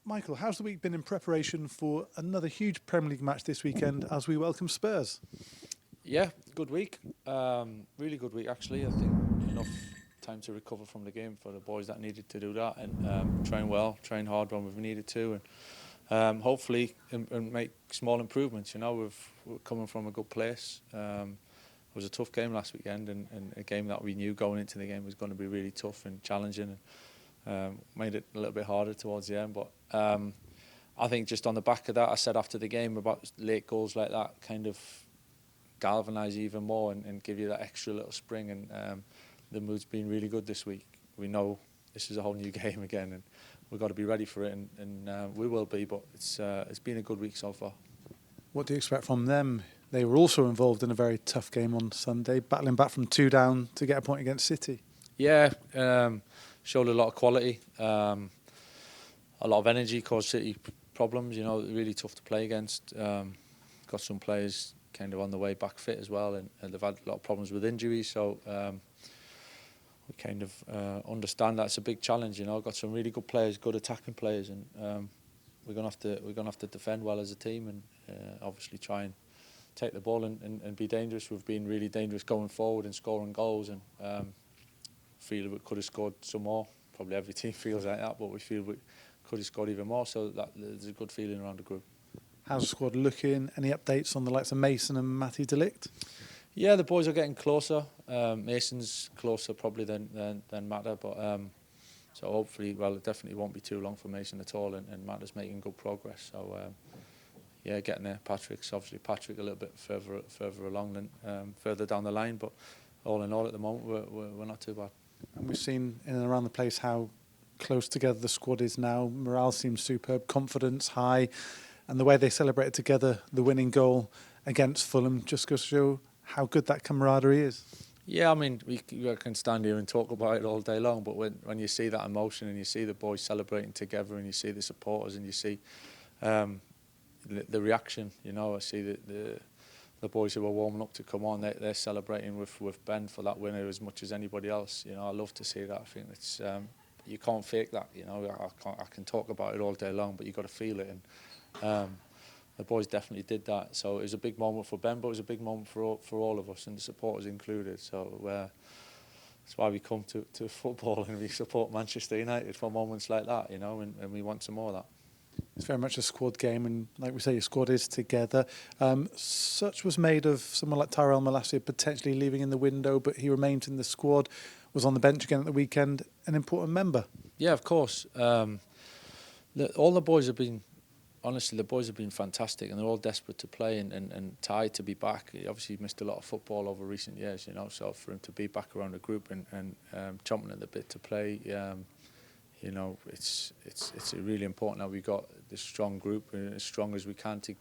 Michael, how's the week been in preparation for another huge Premier League match this weekend as we welcome Spurs? Yeah, good week. Really good week actually. I think enough time to recover from the game for the boys that needed to do that and train well, train hard when we've needed to, and hopefully and make small improvements. You know, we're coming from a good place. It was a tough game last weekend, and a game that we knew going into the game was going to be really tough and challenging, and made it a little bit harder towards the end. But I think just on the back of that, I said after the game about late goals like that kind of galvanise even more and give you that extra little spring, and the mood's been really good this week. We know this is a whole new game again, and we've got to be ready for it, and we will be, but it's been a good week so far. What do you expect from them? They were also involved in a very tough game on Sunday, battling back from 2 down to get a point against City. Yeah, showed a lot of quality, a lot of energy, caused City problems, you know, really tough to play against. Got some players kind of on the way back fit as well, and they've had a lot of problems with injuries, so we kind of understand that's a big challenge. You know, got some really good players, good attacking players, and we're gonna have to defend well as a team, and obviously try and take the ball and be dangerous. We've been really dangerous going forward and scoring goals, and feel we could have scored some more. Probably every team feels like that, but we feel we could have scored even more, so that there's a good feeling around the group. How's the squad looking? Any updates on the likes of Mason and Matty de Ligt? Yeah, the boys are getting closer. Mason's closer probably than Matta, but so hopefully, well, it definitely won't be too long for Mason at all, and Matta's making good progress. So yeah, getting there. Patrick a little bit further along than further down the line, but all in all, at the moment, we're not too bad. And we've seen in and around the place how close together the squad is now. Morale seems superb, confidence high, and the way they celebrated together the winning goal against Fulham just goes to show how good that camaraderie is. Yeah, I mean, we can stand here and talk about it all day long, but when you see that emotion and you see the boys celebrating together and you see the supporters and you see the reaction, you know, I see the boys who are warming up to come on, they're celebrating with Ben for that winner as much as anybody else. You know, I love to see that. I think it's you can't fake that. You know, I can talk about it all day long, but you got to feel it, and the boys definitely did that. So it was a big moment for Ben, but it was a big moment for all of us, and the supporters included. So that's why we come to football and we support Manchester United for moments like that, you know, and we want some more of that. It's very much a squad game, and like we say, your squad is together. Such was made of someone like Tyrell Malacia potentially leaving in the window, but he remained in the squad, was on the bench again at the weekend, an important member. Yeah, of course. All the boys have been, honestly, the boys have been fantastic, and they're all desperate to play, and Ty to be back. He obviously missed a lot of football over recent years, you know, so for him to be back around the group and chomping at the bit to play, you know, it's really important that we've got this strong group, and as strong as we can to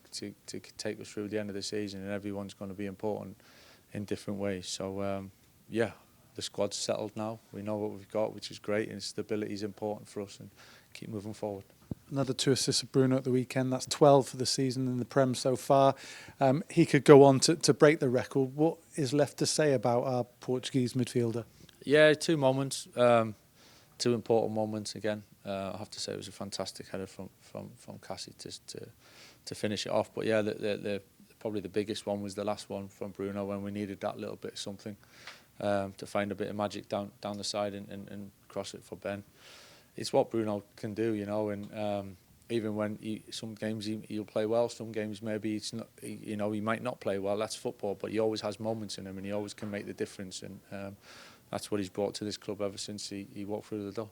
take us through the end of the season, and everyone's going to be important in different ways. So, yeah, the squad's settled now. We know what we've got, which is great, and stability is important for us, and keep moving forward. Another 2 assists of Bruno at the weekend. That's 12 for the season in the Prem so far. He could go on to break the record. What is left to say about our Portuguese midfielder? Yeah, 2 moments, 2 important moments again. I have to say it was a fantastic header from Cassie to finish it off. But yeah, probably the biggest one was the last one from Bruno when we needed that little bit of something to find a bit of magic down the side and cross it for Ben. It's what Bruno can do, you know, and even when some games he'll play well, some games maybe it's not, you know, he might not play well. That's football, but he always has moments in him, and he always can make the difference, and that's what he's brought to this club ever since he walked through the door.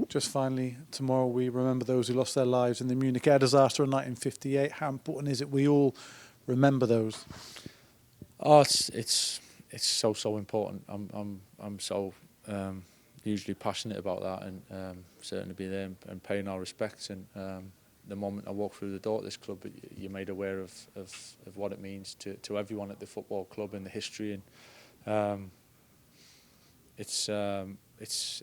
Just finally, tomorrow we remember those who lost their lives in the Munich air disaster in 1958. How important is it we all remember those? Oh, it's so important. I'm so hugely passionate about that, and certainly be there and paying our respects. And the moment I walked through the door at this club, you're made aware of what it means to everyone at the football club and the history. And it's a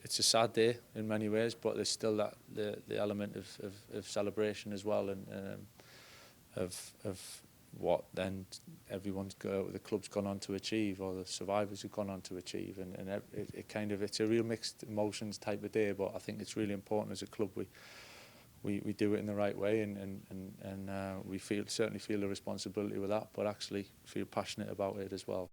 sad day in many ways, but there's still that the element of celebration as well, and of what then the club's gone on to achieve, or the survivors have gone on to achieve, and it's a real mixed emotions type of day. But I think it's really important as a club we do it in the right way, and we certainly feel the responsibility with that, but actually feel passionate about it as well.